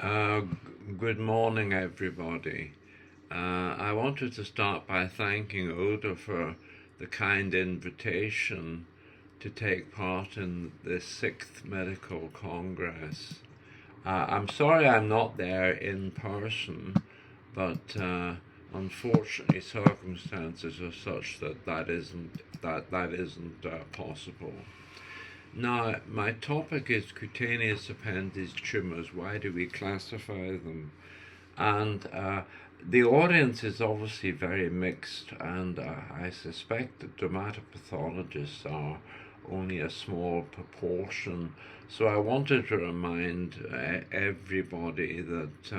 Good morning, everybody. I wanted to start by thanking Oda for the kind invitation to take part in the 6th Medical Congress. I'm sorry I'm not there in person, but unfortunately circumstances are such that isn't possible. Now, my topic is cutaneous appendage tumors. Why do we classify them? And the audience is obviously very mixed, and I suspect that dermatopathologists are only a small proportion. So I wanted to remind everybody that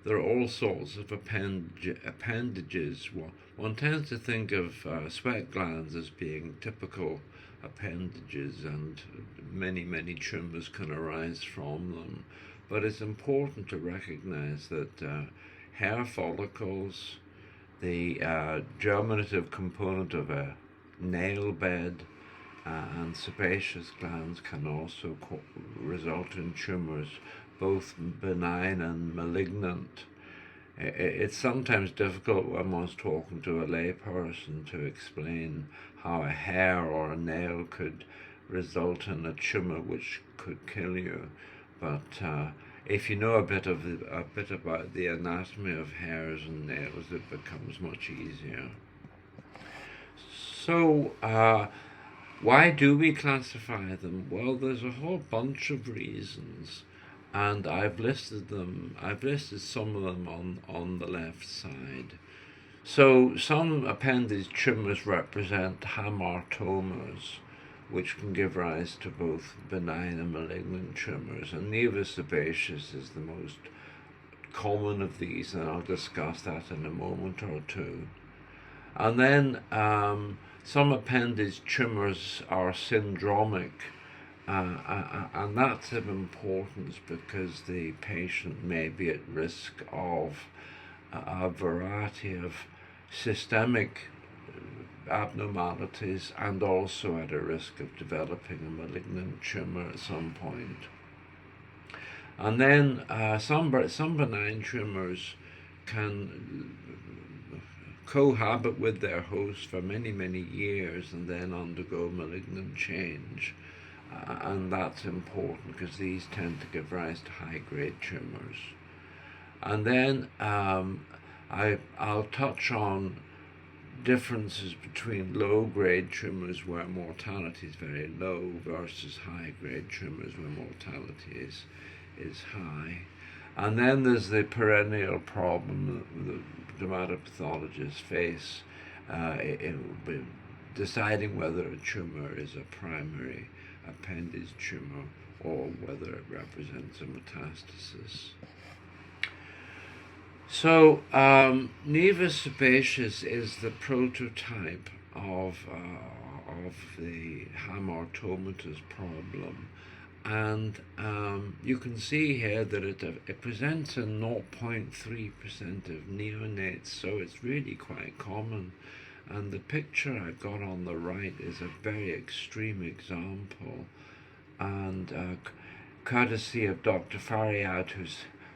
there are all sorts of appendages. One tends to think of sweat glands as being typical appendages, and many tumors can arise from them. But it's important to recognize that hair follicles, the germinative component of a nail bed, and sebaceous glands can also result in tumors, both benign and malignant. It's sometimes difficult when one's talking to a layperson to explain how a hair or a nail could result in a tumor which could kill you. But if you know a bit about the anatomy of hairs and nails, it becomes much easier. So, why do we classify them? Well, there's a whole bunch of reasons, and I've listed some of them on the left side. So some appendage tumors represent hamartomas, which can give rise to both benign and malignant tumors, and Nevus sebaceous is the most common of these, and I'll discuss that in a moment or two. And then some appendage tumors are syndromic, and that's of importance because the patient may be at risk of a variety of systemic abnormalities, and also at a risk of developing a malignant tumor at some point. And then some benign tumors can cohabit with their host for many years and then undergo malignant change. And that's important because these tend to give rise to high-grade tumors. And then I'll touch on differences between low-grade tumors where mortality is very low versus high-grade tumors where mortality is high. And then there's the perennial problem that dermatopathologists face in deciding whether a tumor is a primary appendage tumor or whether it represents a metastasis. So, Nevus sebaceous is the prototype of the hamartomatous problem, and you can see here that it presents in 0.3% of neonates, so it's really quite common. And the picture I've got on the right is a very extreme example, and courtesy of Dr. Faryad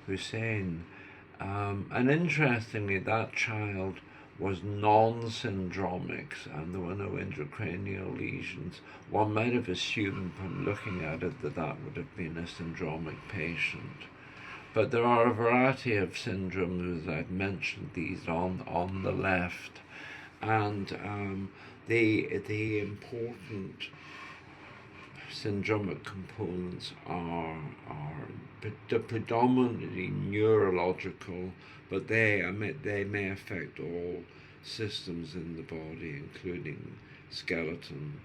Hussein. And interestingly, that child was non-syndromic, and there were no intracranial lesions. One might have assumed from looking at it that that would have been a syndromic patient. But there are a variety of syndromes, as I've mentioned these on the left. And the important syndromic components are predominantly neurological, but they may affect all systems in the body, including skeleton,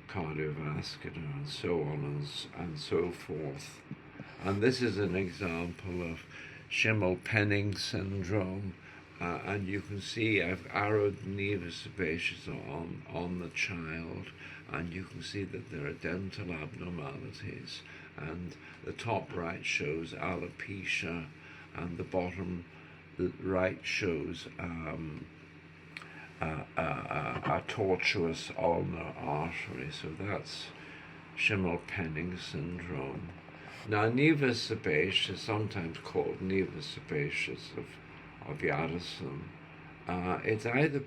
cardiovascular, and so on and so forth. And this is an example of Schimmel-Penning syndrome. And you can see I've arrowed Nevus sebaceous on the child, and you can see that there are dental abnormalities, and the top right shows alopecia, and the bottom right shows a tortuous ulnar artery. So that's Schimmel-Penning syndrome. Now, Nevus sebaceous, sometimes called Nevus sebaceous of Yaderson, it's either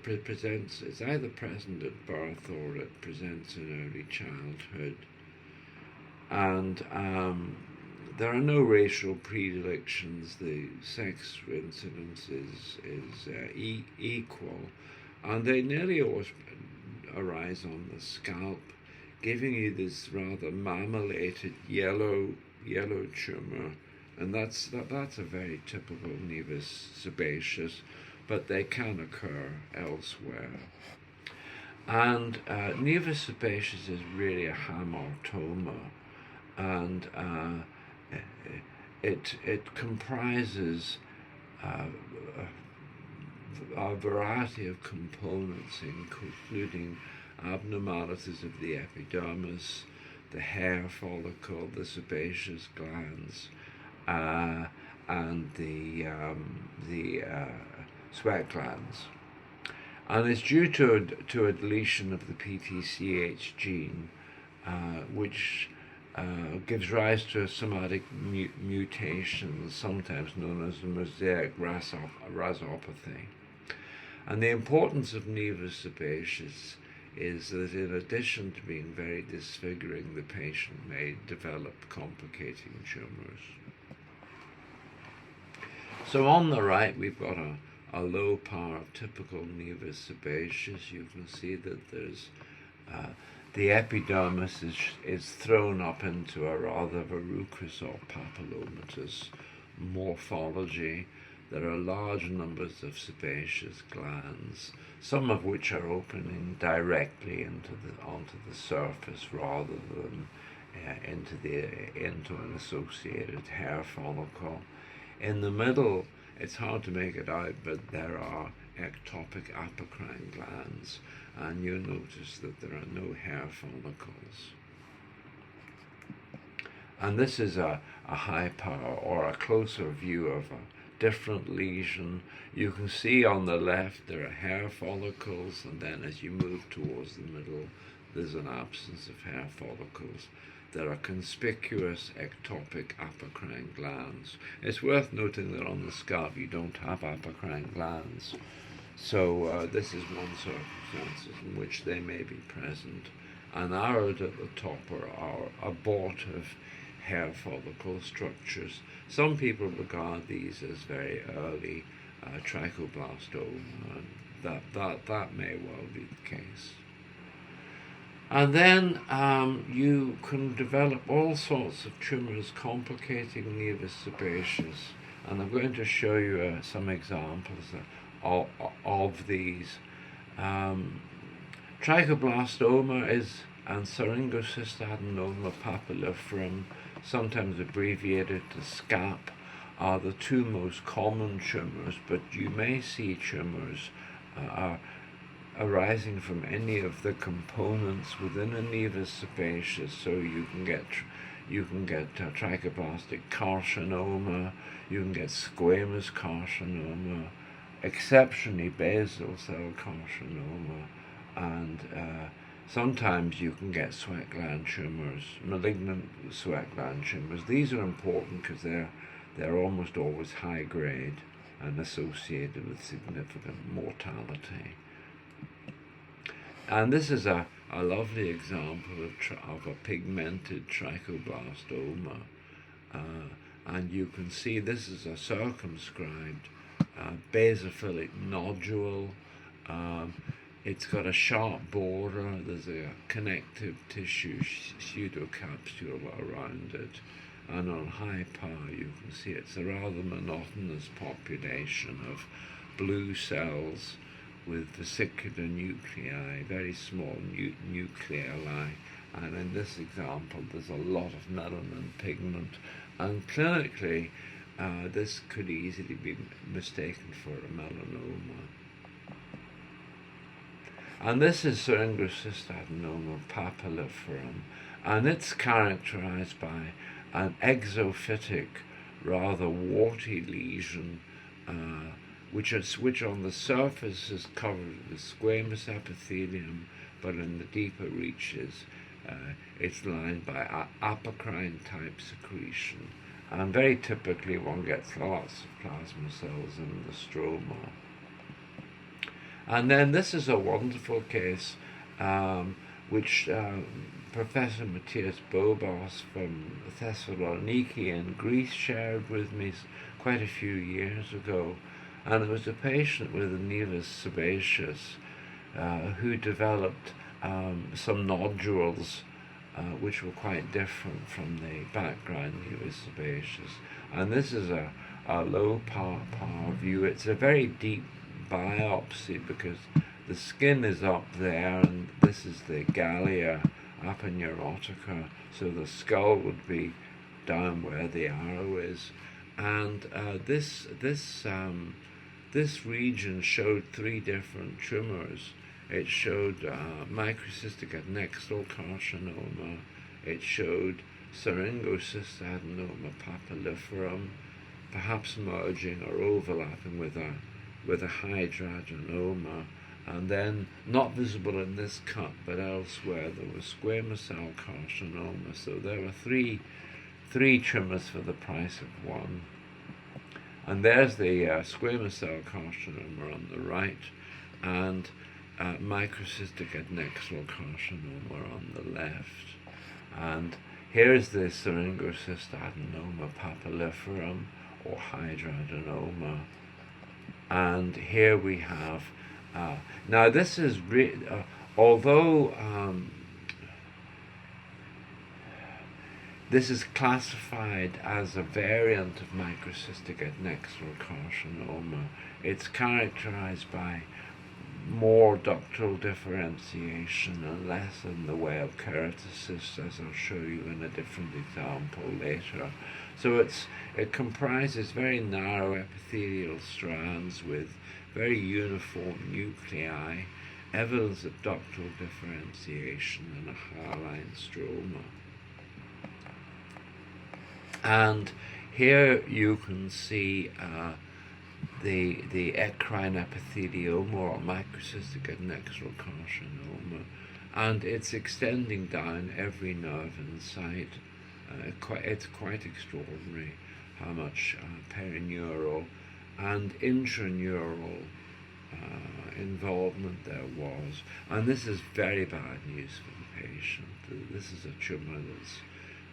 present at birth or it presents in early childhood, and there are no racial predilections. The sex incidence is equal, and they nearly always arise on the scalp, giving you this rather marmorated yellow tumour, and that's a very typical Nevus sebaceous, but they can occur elsewhere. And Nevus sebaceous is really a hamartoma, and it comprises a variety of components, including abnormalities of the epidermis, the hair follicle, the sebaceous glands, and the sweat glands. And it's due to a deletion of the PTCH gene, which gives rise to somatic mutations, sometimes known as the mosaic rasopathy. And the importance of Nevus sebaceous is that in addition to being very disfiguring, the patient may develop complicating tumours. So on the right we've got a low power typical Nevus sebaceous. You can see that there's the epidermis is thrown up into a rather verrucous or papillomatous morphology. There are large numbers of sebaceous glands, some of which are opening directly onto the surface rather than into an associated hair follicle. In the middle, it's hard to make it out, but there are ectopic apocrine glands, and you'll notice that there are no hair follicles. And this is a high power or a closer view of a different lesion. You can see on the left there are hair follicles, and then as you move towards the middle there's an absence of hair follicles. There are conspicuous ectopic apocrine glands. It's worth noting that on the scalp you don't have apocrine glands, so this is one circumstance in which they may be present. And arrowed at the top are abortive hair follicle structures. Some people regard these as very early trichoblastoma, and that may well be the case. And then you can develop all sorts of tumours complicating Nevus sebaceous, and I'm going to show you some examples of these. Trichoblastoma and syringocystadenoma papilliferum, sometimes abbreviated to SCAP, are the two most common tumours, but you may see tumours arising from any of the components within a Nevus sebaceous. So you can get trichoplastic carcinoma, you can get squamous carcinoma, exceptionally basal cell carcinoma, and sometimes you can get sweat gland tumours, malignant sweat gland tumours. These are important because they're almost always high grade and associated with significant mortality. And this is a lovely example of a pigmented trichoblastoma, and you can see this is a circumscribed basophilic nodule. It's got a sharp border. There's a connective tissue pseudocapsule around it, and on high power you can see it's a rather monotonous population of blue cells with vesicular nuclei, very small nucleoli, and in this example there's a lot of melanin pigment, and clinically this could easily be mistaken for a melanoma. And this is syringocystadenoma papilliferum, and it's characterized by an exophytic, rather warty lesion, which on the surface is covered with squamous epithelium, but in the deeper reaches it's lined by apocrine type secretion, and very typically one gets lots of plasma cells in the stroma. And then this is a wonderful case which Professor Matthias Bobos from Thessaloniki in Greece shared with me quite a few years ago. And it was a patient with a Nevus sebaceous who developed some nodules which were quite different from the background Nevus sebaceous. And this is a low power view. It's a very deep biopsy because the skin is up there, and this is the gallia aponeurotica, so the skull would be down where the arrow is. And this region showed 3 different tumors. It showed microcystic adnexal carcinoma. It showed syringocystic adenoma papilliferum, perhaps merging or overlapping with a hydranoma. And then, not visible in this cut, but elsewhere, there was squamous cell carcinoma. So there were three tumors for the price of one. And there's the squamous cell carcinoma on the right, and microcystic adnexal carcinoma on the left. And here's the syringocystic adenoma papilliferum, or hydranoma. And here we have, now this is, although this is classified as a variant of microcystic adnexal carcinoma, it's characterized by more ductal differentiation and less in the way of keratocysts, as I'll show you in a different example later. So it comprises very narrow epithelial strands with very uniform nuclei, evidence of ductal differentiation and a hairline stroma. And here you can see the ecrine epithelioma, or microcystic adnexal carcinoma, and it's extending down every nerve in sight. It's quite extraordinary how much perineural and intraneural involvement there was. And this is very bad news for the patient. This is a tumour that's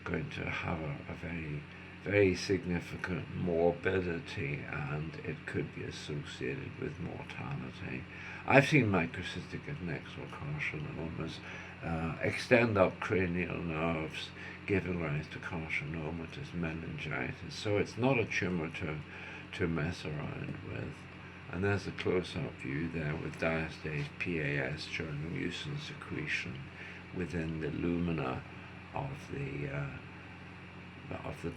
going to have a very, very significant morbidity, and it could be associated with mortality. I've seen microcystic adnexal carcinomas extend up cranial nerves, giving rise to carcinomatous meningitis. So it's not a tumour to mess around with. And there's a close-up view there with diastase PAS showing the mucin secretion within the lumina of the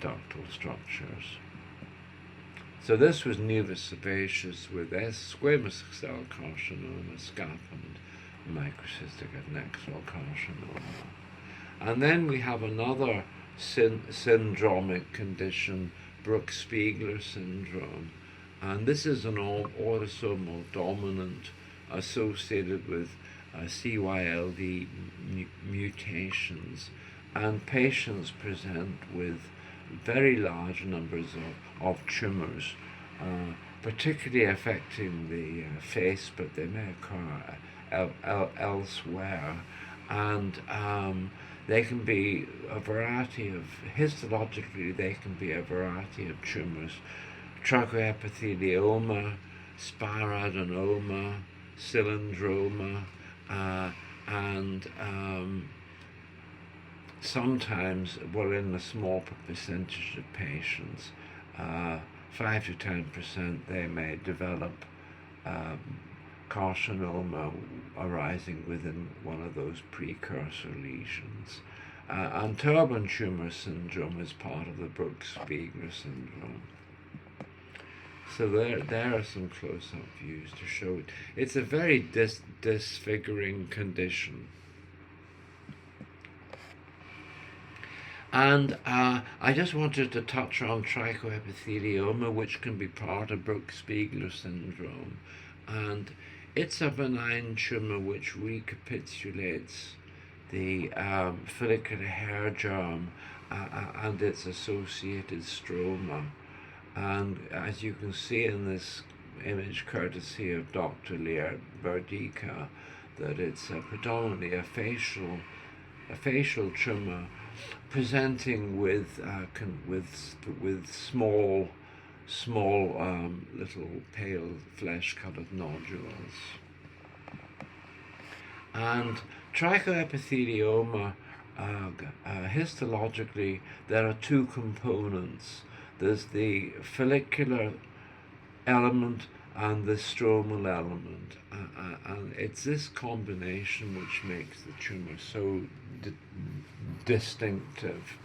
ductal structures. So this was Nevus sebaceous with squamous cell carcinoma, scalp, and microcystic adnexal carcinoma. And then we have another syndromic condition, Brooks-Spiegler syndrome. And this is an autosomal dominant associated with CYLD mutations. And patients present with very large numbers of tumours, particularly affecting the face, but they may occur elsewhere. And they can be a variety of, histologically, they can be a variety of tumours. Trichoepithelioma, Spiradenocarcinoma, cylindroma, and sometimes, well, in a small percentage of patients, 5 to 10%, they may develop carcinoma arising within one of those precursor lesions. And turban tumor syndrome is part of the Brooks-Spiegler syndrome. So there are some close-up views to show it. It's a very disfiguring condition. And I just wanted to touch on trichoepithelioma, which can be part of Brooks-Spiegler syndrome. And it's a benign tumour which recapitulates follicular hair germ and its associated stroma. And as you can see in this image, courtesy of Dr. Lear Berdika, that it's predominantly a facial tumor, presenting with small little pale flesh-colored nodules. And trichoepithelioma, histologically, there are two components. There's the follicular element and the stromal element, and it's this combination which makes the tumor so distinctive.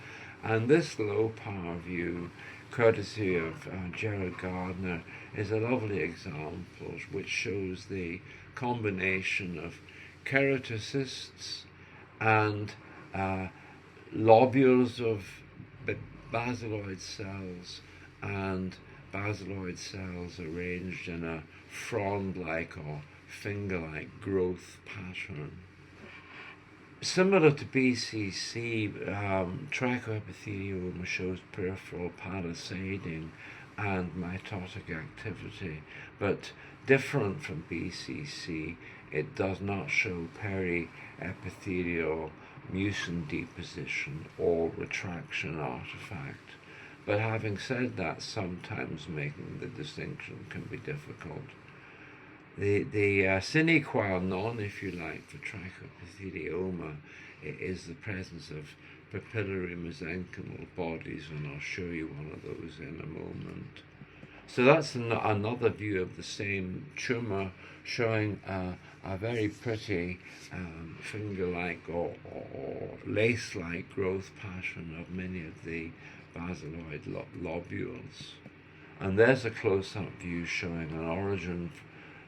And this low power view, courtesy of Gerard Gardner, is a lovely example which shows the combination of keratocysts and lobules of basaloid cells, and basaloid cells arranged in a frond-like or finger-like growth pattern. Similar to BCC, trichoepithelioma shows peripheral palisading and mitotic activity, but different from BCC, it does not show periepithelial mucin deposition or retraction artifact. But having said that, sometimes making the distinction can be difficult. The sine qua non, if you like, for trichoepithelioma is the presence of papillary mesenchymal bodies, and I'll show you one of those in a moment. So that's another view of the same tumor, showing a very pretty finger-like or lace-like growth pattern of many of the basaloid lobules. And there's a close-up view showing an origin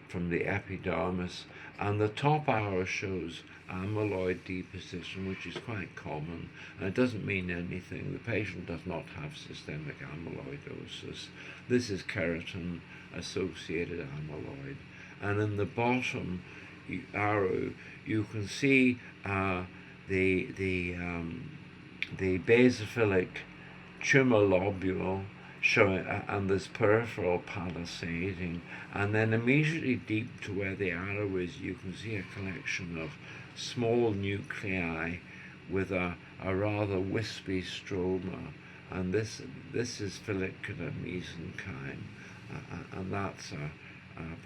from the epidermis, and the top arrow shows amyloid deposition, which is quite common, and it doesn't mean anything. The patient does not have systemic amyloidosis. This is keratin-associated amyloid. And in the bottom arrow, you can see the basophilic tumor lobule showing, and this peripheral palisading, and then immediately deep to where the arrow is, you can see a collection of small nuclei with a rather wispy stroma, and this is follicular mesenchyme, and that's a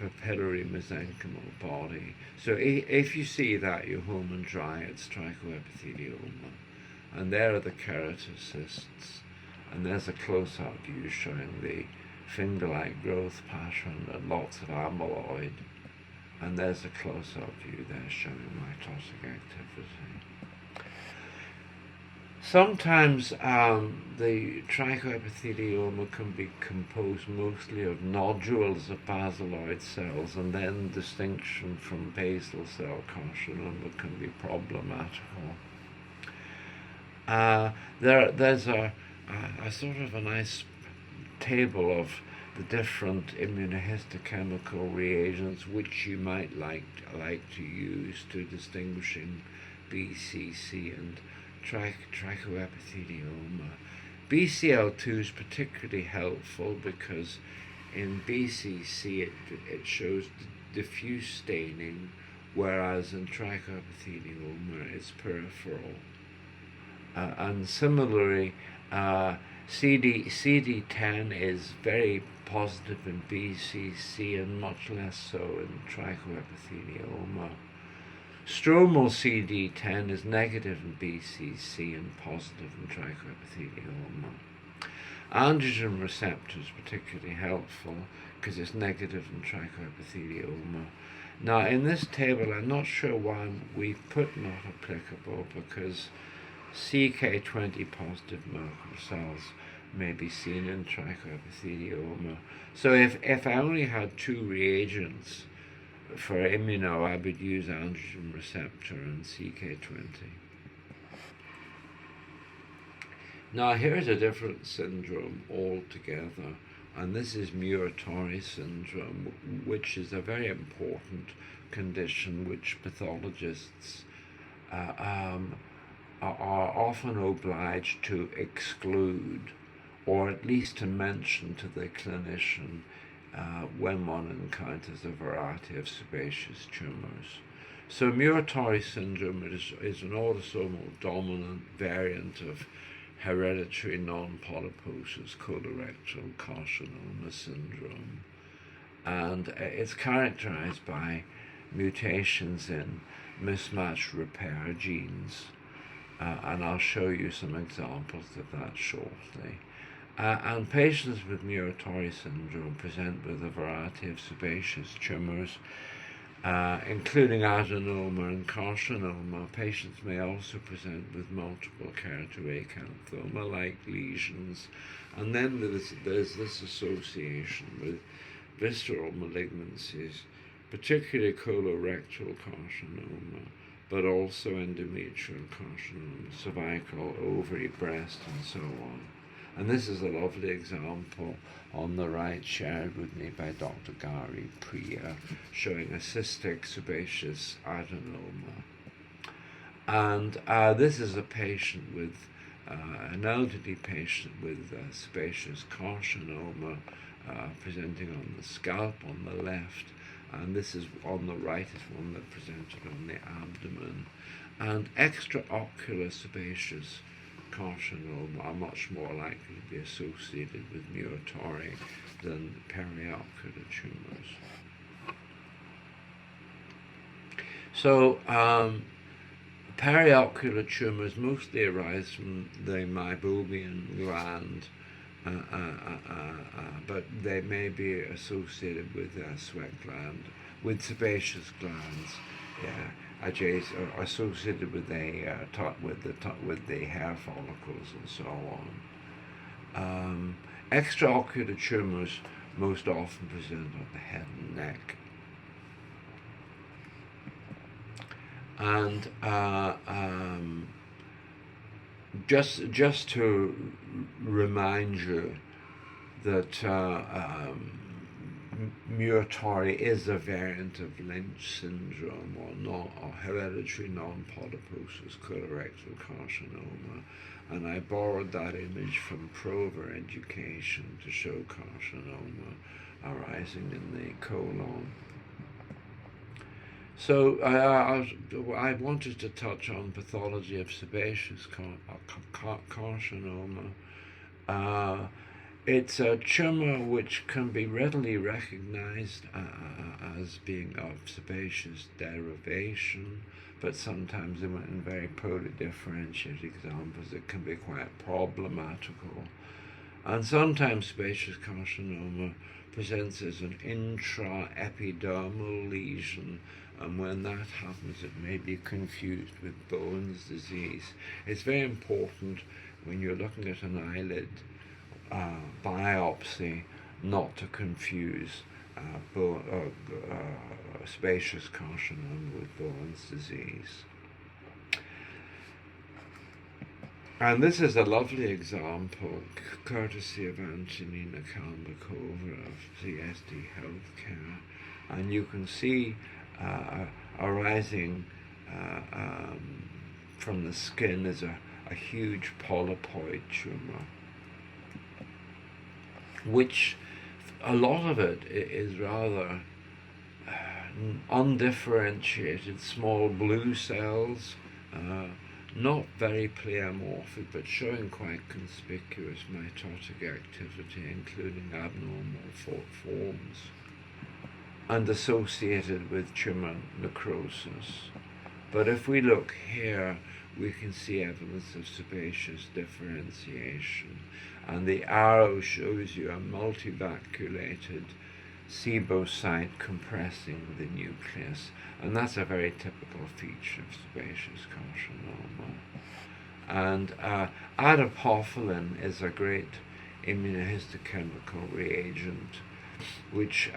papillary mesenchymal body. So if you see that, you're home and dry. It's trichoepithelioma, and there are the keratocysts. And there's a close-up view showing the finger-like growth pattern and lots of amyloid. And there's a close-up view there showing mitotic activity. Sometimes the trichoepithelioma can be composed mostly of nodules of basaloid cells, and then distinction from basal cell carcinoma can be problematical. There's a sort of a nice table of the different immunohistochemical reagents which you might like to use to distinguishing BCC and trichoepithelioma. BCL2 is particularly helpful because in BCC it shows diffuse staining, whereas in trichoepithelioma it's peripheral. And similarly, CD10 is very positive in BCC and much less so in trichoepithelioma. Stromal CD10 is negative in BCC and positive in trichoepithelioma. Androgen receptor is particularly helpful because it's negative in trichoepithelioma. Now in this table, I'm not sure why we've put not applicable, because CK20 positive Merkel cells may be seen in trichoepithelioma. So if I only had two reagents for immuno, I would use androgen receptor and CK20. Now here's a different syndrome altogether, and this is Muir-Torre syndrome, which is a very important condition which pathologists are often obliged to exclude, or at least to mention to the clinician when one encounters a variety of sebaceous tumors. So Muir-Torre syndrome is an autosomal dominant variant of hereditary non-polyposis colorectal carcinoma syndrome, and it's characterized by mutations in mismatched repair genes, and I'll show you some examples of that shortly. And patients with Muir-Torre syndrome present with a variety of sebaceous tumors, including adenoma and carcinoma. Patients may also present with multiple keratoacanthoma-like lesions, and then there's this association with visceral malignancies, particularly colorectal carcinoma, but also endometrial carcinoma, cervical, ovary, breast, and so on. And this is a lovely example on the right, shared with me by Dr. Gary Priya, showing a cystic sebaceous adenoma. And this is a patient with, an elderly patient with sebaceous carcinoma, presenting on the scalp on the left, and this is on the right is one that presented on the abdomen. And extraocular sebaceous carcinoma are much more likely to be associated with Muir-Torre than periocular tumors. So periocular tumors mostly arise from the meibomian gland, but they may be associated with sweat gland, with sebaceous glands, associated with with the hair follicles and so on. Extraocular tumors most often present on the head and neck, and just to remind you that Muir-Torre is a variant of Lynch syndrome, or hereditary non-polyposis colorectal carcinoma, and I borrowed that image from Prover Education to show carcinoma arising in the colon. So I wanted to touch on pathology of sebaceous carcinoma. It's a tumor which can be readily recognized as being of sebaceous derivation, but sometimes in very poorly differentiated examples it can be quite problematical. And sometimes sebaceous carcinoma presents as an intraepidermal lesion, and when that happens it may be confused with Bowen's disease. It's very important when you're looking at an eyelid biopsy not to confuse sebaceous carcinoma with Bowen's disease. And this is a lovely example, courtesy of Antonina Kalmakova of CSD Healthcare, and you can see arising from the skin is a huge polypoid tumor, which a lot of it is rather undifferentiated small blue cells, not very pleomorphic, but showing quite conspicuous mitotic activity, including abnormal forms, and associated with tumor necrosis. But if we look here, we can see evidence of sebaceous differentiation, and the arrow shows you a multivacuolated sebocyte compressing the nucleus, and that's a very typical feature of sebaceous carcinoma. And adapophyllin is a great immunohistochemical reagent which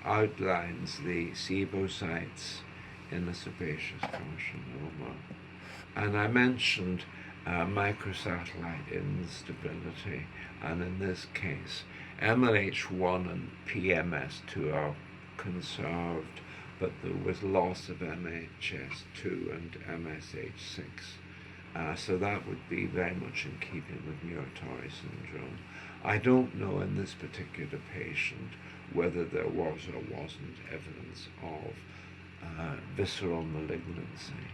outlines the sebocytes in the sebaceous carcinoma. And I mentioned microsatellite instability, and in this case MLH1 and PMS2 are conserved, but there was loss of MHS2 and MSH6. So that would be very much in keeping with Muir-Torre syndrome. I don't know in this particular patient whether there was or wasn't evidence of visceral malignancy.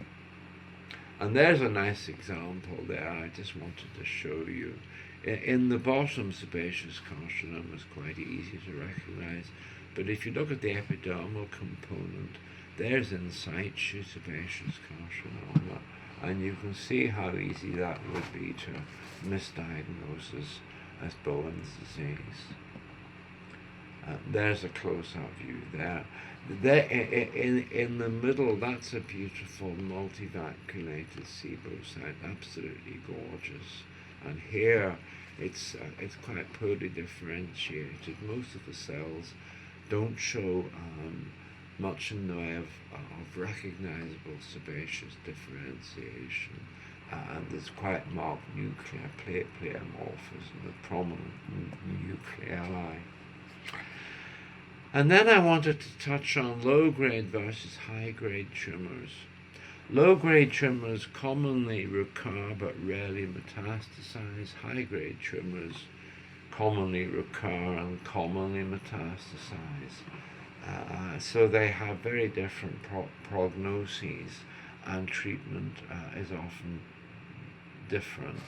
And there's a nice example there I just wanted to show you. In the bottom, sebaceous carcinoma is quite easy to recognize, but if you look at the epidermal component, there's in situ sebaceous carcinoma, and you can see how easy that would be to misdiagnose as Bowen's disease. There's a close-up view there. There in the middle, that's a beautiful multivacuolated sebocyte, absolutely gorgeous. And here, it's quite poorly differentiated. Most of the cells don't show much in the way of recognizable sebaceous differentiation, and there's quite marked nuclear plate pleomorphism with prominent nuclei. And then I wanted to touch on low-grade versus high-grade tumors. Low-grade tumors commonly recur but rarely metastasize. High-grade tumors commonly recur and commonly metastasize. So they have very different prognoses, and treatment is often different.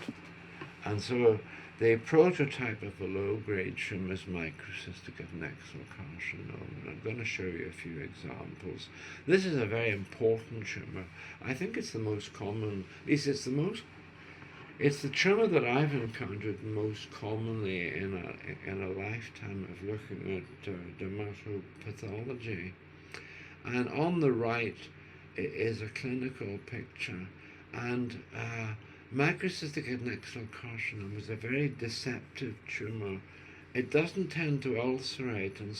And so the prototype of a low-grade tumor is microcystic adnexal carcinoma. And I'm going to show you a few examples. This is a very important tumor. I think it's the most common, at least it's the tumor that I've encountered most commonly in a lifetime of looking at dermatopathology. And on the right is a clinical picture, and microcystic adnexal carcinoma is a very deceptive tumor. It doesn't tend to ulcerate, and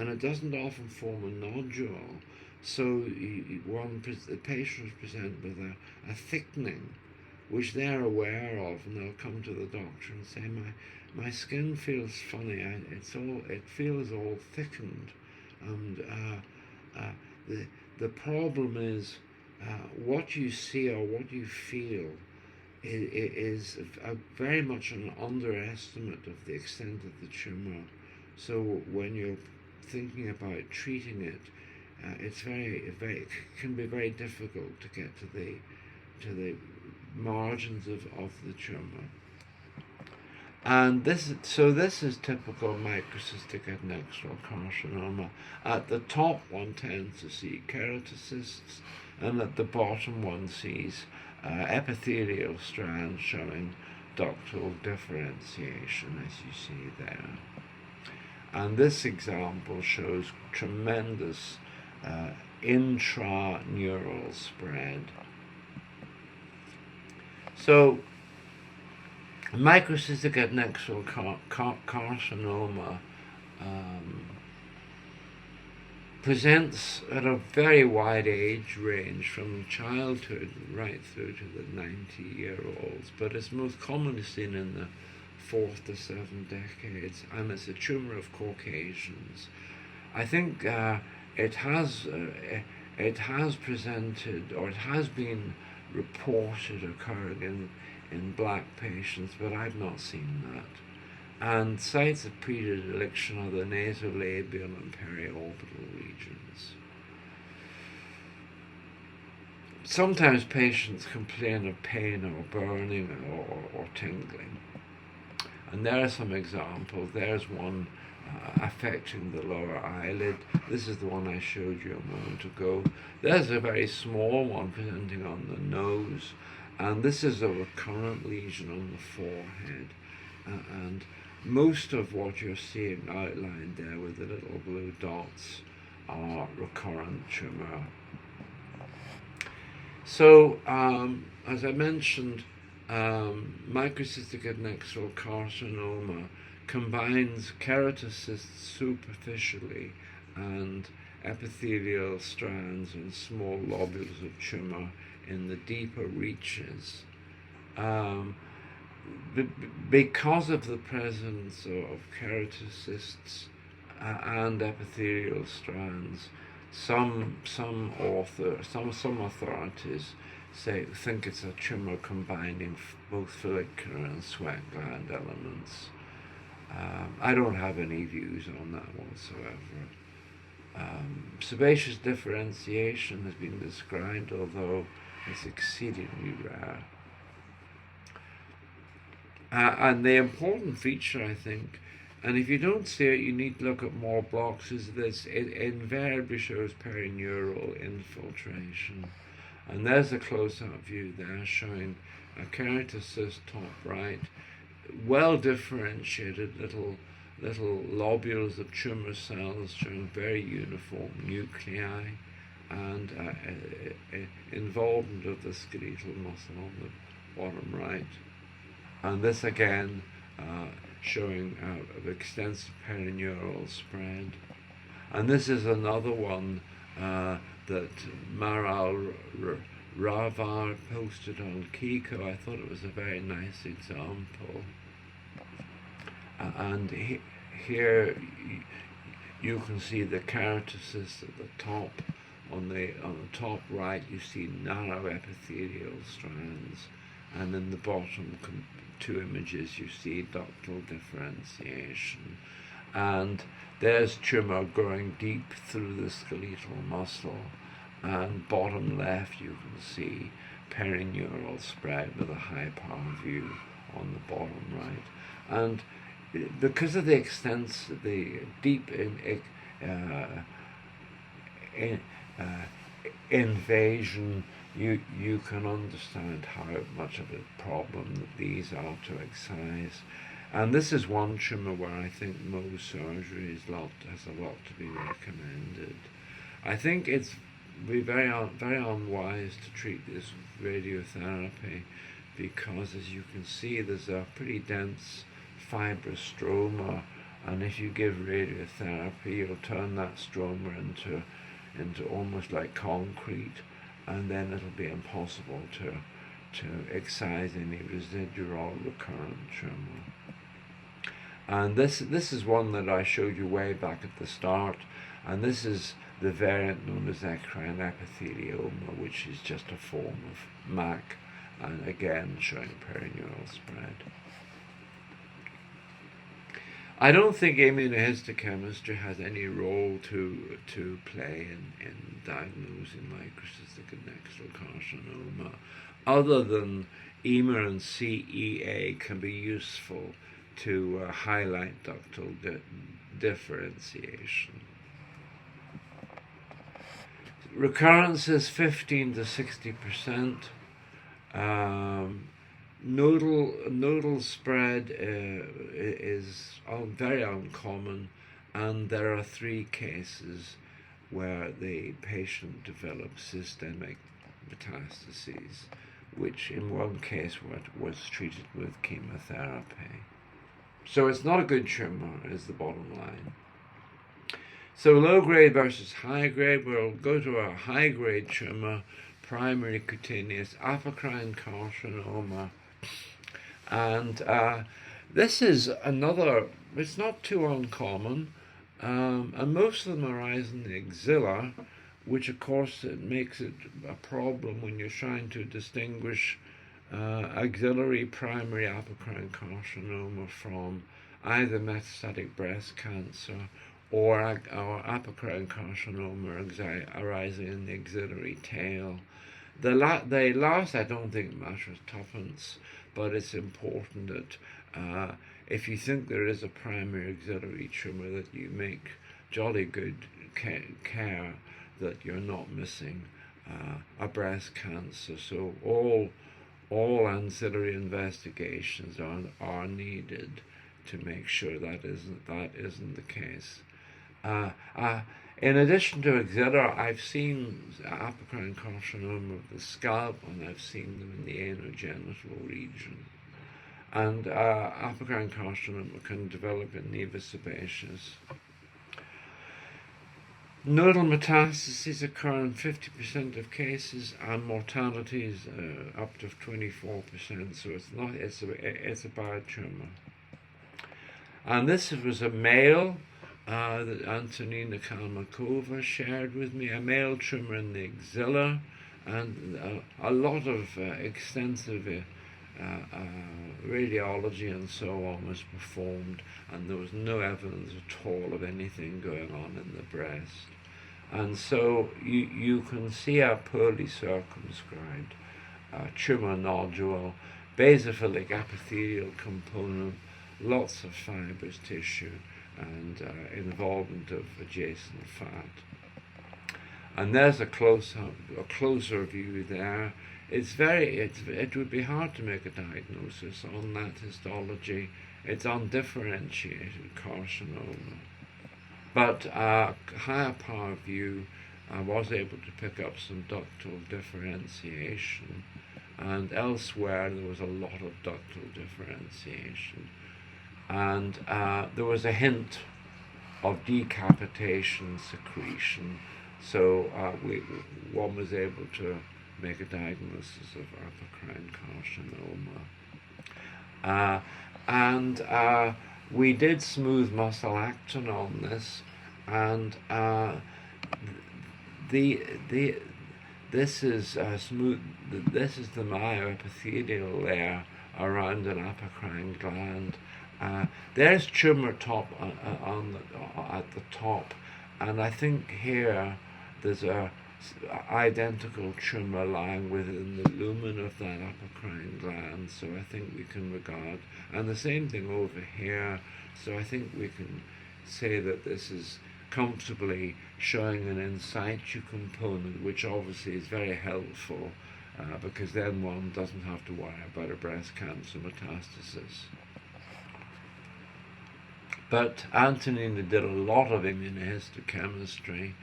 it doesn't often form a nodule. So the patients present with a thickening, which they're aware of, and they'll come to the doctor and say, my skin feels funny. It feels all thickened, and the problem is what you see or what you feel is very much an underestimate of the extent of the tumor. So when you're thinking about treating it, it can be very difficult to get to the margins of the tumor. And this is typical microcystic adnexal carcinoma. At the top, one tends to see keratocysts, and at the bottom, one sees epithelial strands showing ductal differentiation, as you see there. And this example shows tremendous intraneural spread. So, microcystic adnexal carcinoma presents at a very wide age range, from childhood right through to the 90-year-olds, but it's most commonly seen in the 4th to 7th decades, and it's a tumor of Caucasians. I think it has presented, or it has been reported occurring in black patients, but I've not seen that. And sites of predilection are the nasolabial and periorbital regions. Sometimes patients complain of pain or burning or tingling. And there are some examples. There's one affecting the lower eyelid. This is the one I showed you a moment ago. There's a very small one presenting on the nose. And this is a recurrent lesion on the forehead. And most of what you're seeing outlined there with the little blue dots are recurrent tumor. So, as I mentioned, microcystic adnexal carcinoma combines keratocysts superficially and epithelial strands and small lobules of tumor in the deeper reaches. Because of the presence of keratocysts and epithelial strands, some authorities think it's a tumor combining both follicular and sweat gland elements. I don't have any views on that whatsoever. Sebaceous differentiation has been described, although it's exceedingly rare. And the important feature, I think, and if you don't see it, you need to look at more blocks, is this. It invariably shows perineural infiltration. And there's a close-up view there showing a keratocyst top right, well differentiated little lobules of tumor cells showing very uniform nuclei, and involvement of the skeletal muscle on the bottom right. And this again showing extensive perineural spread. And this is another one that Maral Ravar posted on Kiko. I thought it was a very nice example. And here you can see the keratocyst at the top. On the top right, you see narrow epithelial strands, and in the bottom two images you see ductal differentiation. And there's tumor growing deep through the skeletal muscle, and bottom left you can see perineural spread with a high power view on the bottom right. And because of the deep invasion, you can understand how much of a problem that these are to excise. And this is one tumor where I think Mohs surgery has a lot to be recommended. I think it's very unwise to treat this with radiotherapy, because as you can see there's a pretty dense fibrous stroma, and if you give radiotherapy you'll turn that stroma into almost like concrete, and then it'll be impossible to excise any residual or recurrent tumor. And this is one that I showed you way back at the start, and this is the variant known as apocrine epithelioma, which is just a form of MAC, and again showing perineural spread. I don't think immunohistochemistry has any role to play in diagnosing microcystic adnexal carcinoma, other than EMA and CEA can be useful to highlight ductal differentiation. Recurrence is 15 to 60%. Nodal spread is very uncommon, and there are 3 cases where the patient developed systemic metastases, which in one case was treated with chemotherapy. So it's not a good tumor, is the bottom line. So low grade versus high grade, we'll go to a high grade tumor, primary cutaneous apocrine carcinoma. And this is another, it's not too uncommon, and most of them arise in the axilla, which of course it makes it a problem when you're trying to distinguish axillary primary apocrine carcinoma from either metastatic breast cancer or apocrine carcinoma arising in the axillary tail. The last I don't think matters tuppence, but it's important that if you think there is a primary axillary tumor, that you make jolly good care that you're not missing a breast cancer. So all ancillary investigations are needed to make sure that isn't the case. In addition to axilla, I've seen apocrine carcinoma of the scalp, and I've seen them in the anogenital region. And apocrine carcinoma can develop in Nevus sebaceous. Nodal metastases occur in 50% of cases, and mortality is up to 24%. So it's a bad tumor. And this was a male that Antonina Kalmakova shared with me, a male tumour in the axilla, and a lot of extensive radiology and so on was performed, and there was no evidence at all of anything going on in the breast. And so you can see a poorly circumscribed tumour nodule, basophilic epithelial component, lots of fibrous tissue, and involvement of adjacent fat. And there's a closer view there. It would be hard to make a diagnosis on that histology. It's undifferentiated carcinoma. But higher power view, I was able to pick up some ductal differentiation, and elsewhere there was a lot of ductal differentiation. And there was a hint of decapitation secretion, so one was able to make a diagnosis of apocrine carcinoma. We did smooth muscle actin on this, and this is the myoepithelial layer around an apocrine gland. There's tumour top at the top, and I think here there's a identical tumour lying within the lumen of that apocrine gland, so I think we can regard, and the same thing over here, so I think we can say that this is comfortably showing an in situ component, which obviously is very helpful because then one doesn't have to worry about a breast cancer metastasis. But Antonina did a lot of immunohistochemistry.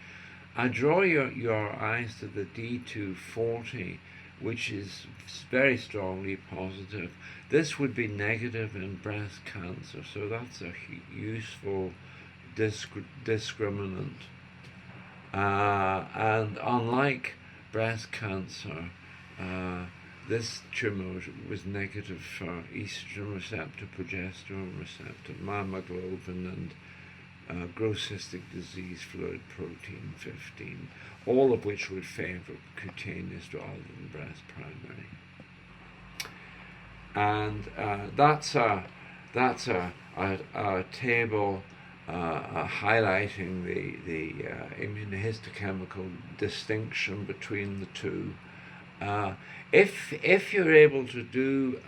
I draw your eyes to the D240, which is very strongly positive. This would be negative in breast cancer, so that's a useful discriminant. And unlike breast cancer, this tumour was negative for estrogen receptor, progesterone receptor, mammoglobin, and gross cystic disease fluid protein 15, all of which would favour cutaneous rather than breast primary. And that's a table highlighting the immunohistochemical distinction between the two. If you're able to do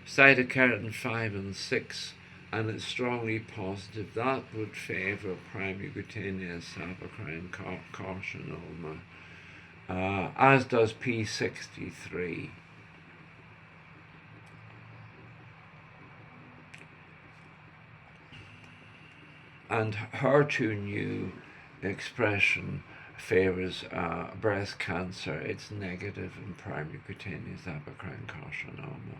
cytokeratin 5 and 6 and it's strongly positive, that would favour primary cutaneous apocrine carcinoma, as does P63. And HER2/neu expression favours breast cancer. It's negative in primary cutaneous apocrine carcinoma.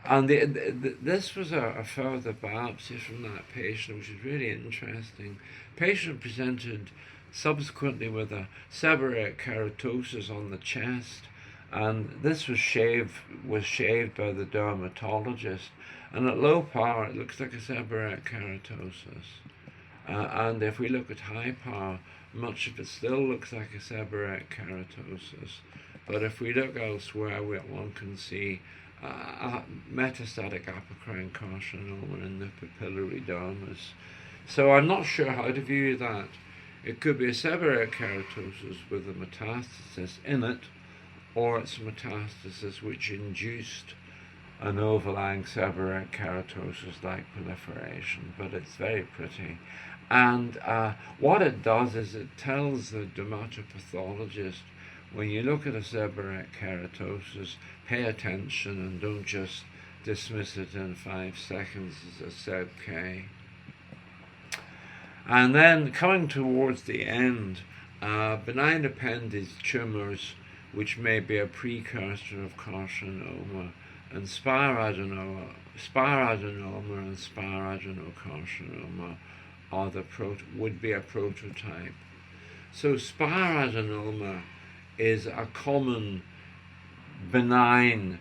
And this was a further biopsy from that patient, which is really interesting. Patient presented subsequently with a seborrheic keratosis on the chest, and this was shaved by the dermatologist. And at low power, it looks like a seborrheic keratosis. And if we look at high power, much of it still looks like a seborrheic keratosis. But if we look elsewhere, one can see metastatic apocrine carcinoma in the papillary dermis. So I'm not sure how to view that. It could be a seborrheic keratosis with a metastasis in it, or it's a metastasis which induced an overlying seborrheic keratosis-like proliferation, but it's very pretty. And what it does is it tells the dermatopathologist, when you look at a seborrheic keratosis, pay attention and don't just dismiss it in 5 seconds as a seb-K. And then coming towards the end, benign appendage tumours, which may be a precursor of carcinoma, and spiradenocarcinoma and spiradenocarcinoma would be a prototype. So spiradenoma is a common benign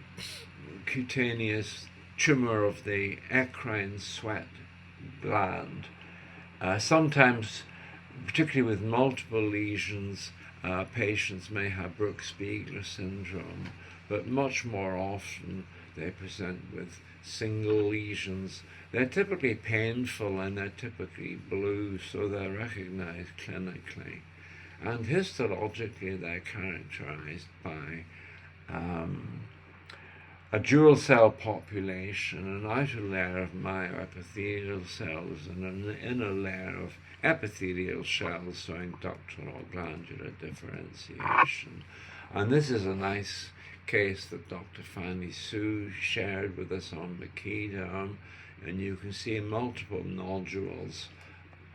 cutaneous tumour of the eccrine sweat gland. Sometimes, particularly with multiple lesions, patients may have Brooks-Spiegler syndrome, but much more often they present with single lesions. They're typically painful and they're typically blue, so they're recognized clinically. And histologically, they're characterized by a dual cell population, an outer layer of myoepithelial cells and an inner layer of epithelial cells showing ductal or glandular differentiation. And this is a nice case that Dr. Fanny Sue shared with us on McKee, and you can see multiple nodules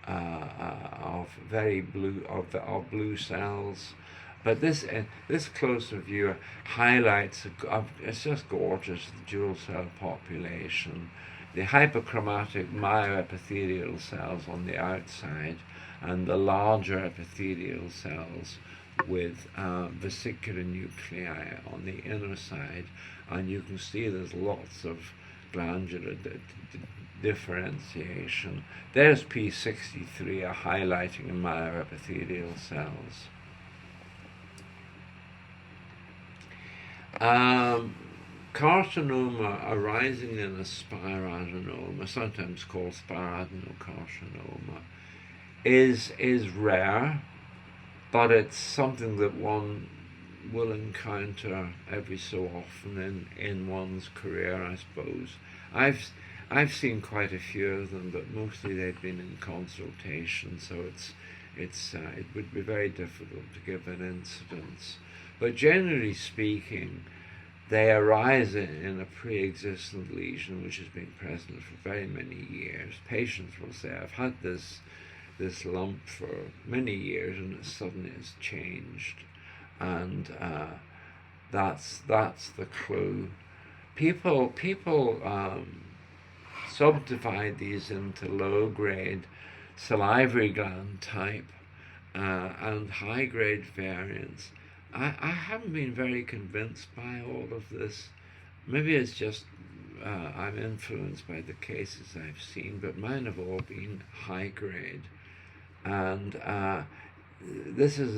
of very blue of blue cells. But this closer view highlights, it's just gorgeous, the dual cell population, the hyperchromatic myoepithelial cells on the outside, and the larger epithelial cells with vesicular nuclei on the inner side. And you can see there's lots of glandular differentiation. There's P63 highlighting myoepithelial cells. Carcinoma arising in a spiradenoma, sometimes called spiradenocarcinoma, is rare, but it's something that one will encounter every so often in one's career, I suppose. I've seen quite a few of them, but mostly they've been in consultation, so it would be very difficult to give an incidence. But generally speaking, they arise in a pre-existent lesion which has been present for very many years. Patients will say, I've had this lump for many years and it suddenly has changed. And that's the clue. People subdivide these into low-grade salivary gland type and high-grade variants. I haven't been very convinced by all of this. Maybe it's just I'm influenced by the cases I've seen, but mine have all been high-grade. And this is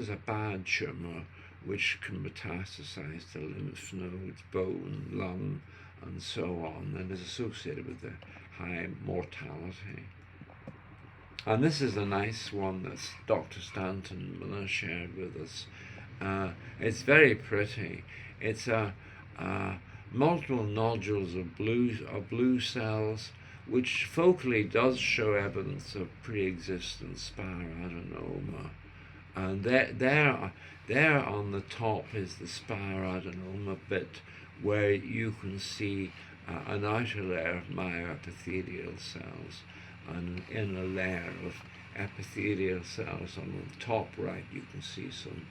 a bad tumor which can metastasize to lymph nodes, bone, lung, and so on, and is associated with the high mortality. And this is a nice one that Dr. Stanton Miller shared with us. It's very pretty. It's multiple nodules of blue cells, which focally does show evidence of pre-existent spiradenoma. And there on the top is the spiradenoma bit, where you can see an outer layer of myoepithelial cells and an inner layer of epithelial cells. On the top right, you can see some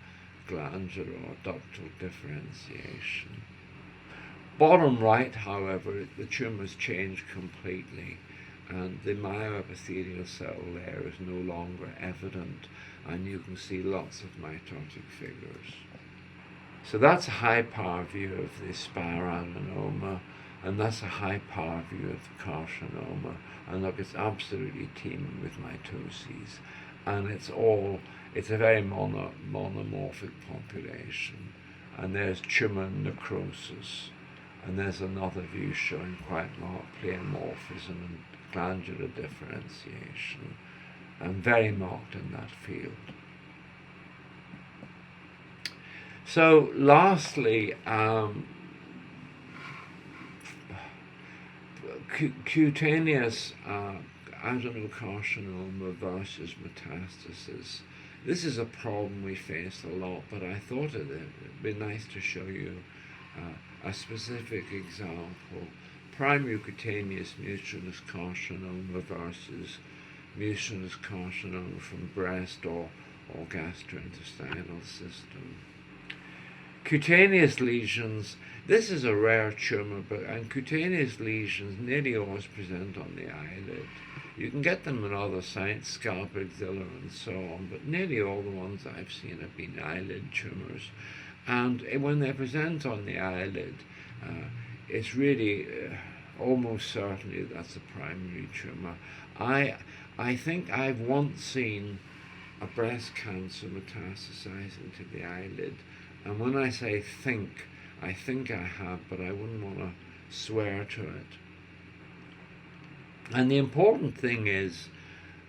glandular or ductal differentiation. Bottom right, however, the tumor's changed completely, and the myoepithelial cell layer is no longer evident, and you can see lots of mitotic figures. So that's a high-power view of the spiradenoma, and that's a high-power view of the carcinoma. And look, it's absolutely teeming with mitoses, and it's a very monomorphic population. And there's tumor necrosis, and there's another view showing quite marked pleomorphism and glandular differentiation, and very marked in that field. So lastly, cutaneous adenocarcinoma versus metastasis. This is a problem we face a lot, but I thought it'd be nice to show you a specific example. Primary cutaneous mucinous carcinoma versus mucinous carcinoma from breast or gastrointestinal system. Cutaneous lesions, this is a rare tumor, and cutaneous lesions nearly always present on the eyelid. You can get them in other sites, scalp, axilla, and so on, but nearly all the ones I've seen have been eyelid tumors. And when they present on the eyelid, it's really almost certainly that's a primary tumour. I think I've once seen a breast cancer metastasizing to the eyelid, and when I say think, I think I have, but I wouldn't want to swear to it. And the important thing is,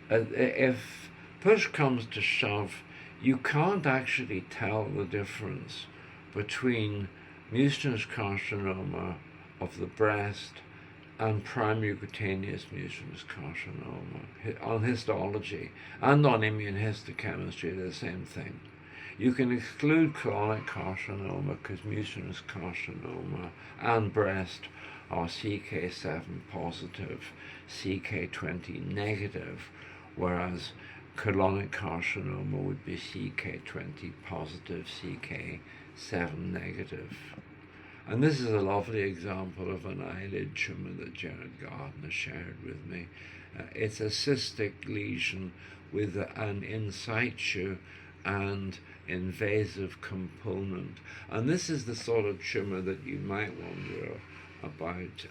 if push comes to shove, you can't actually tell the difference between mucinous carcinoma of the breast and primary cutaneous mucinous carcinoma on histology and on immunohistochemistry. They're the same thing. You can exclude colonic carcinoma because mucinous carcinoma and breast are CK7 positive, CK20 negative, whereas colonic carcinoma would be CK20 positive, CK7 negative. And this is a lovely example of an eyelid tumour that Jared Gardner shared with me. It's a cystic lesion with an in situ and invasive component. And this is the sort of tumour that you might wonder about,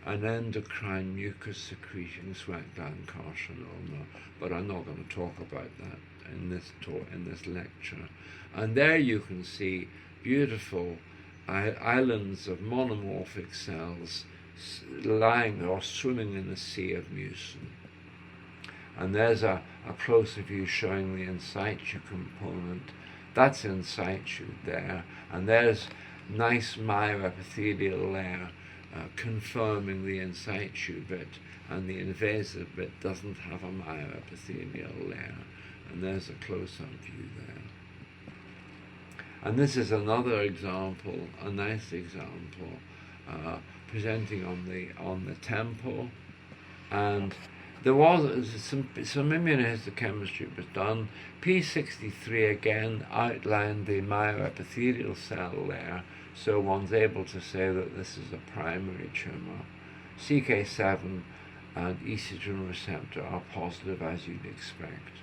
an endocrine mucus secreting sweat gland carcinoma, but I'm not going to talk about that in this lecture. And there you can see beautiful islands of monomorphic cells lying or swimming in a sea of mucin. And there's a closer view showing the in situ component. That's in situ there, and there's nice myoepithelial layer confirming the in situ bit, and the invasive bit doesn't have a myoepithelial layer. And there's a close-up view there. And this is another example, a nice example, presenting on the temple. And there was some immunohistochemistry was done. P63 again outlined the myoepithelial cell layer, so one's able to say that this is a primary tumour. CK7 and estrogen receptor are positive, as you'd expect.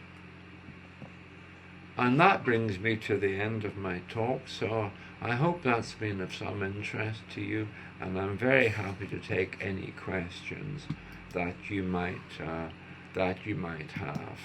And that brings me to the end of my talk, so I hope that's been of some interest to you, and I'm very happy to take any questions that you might have.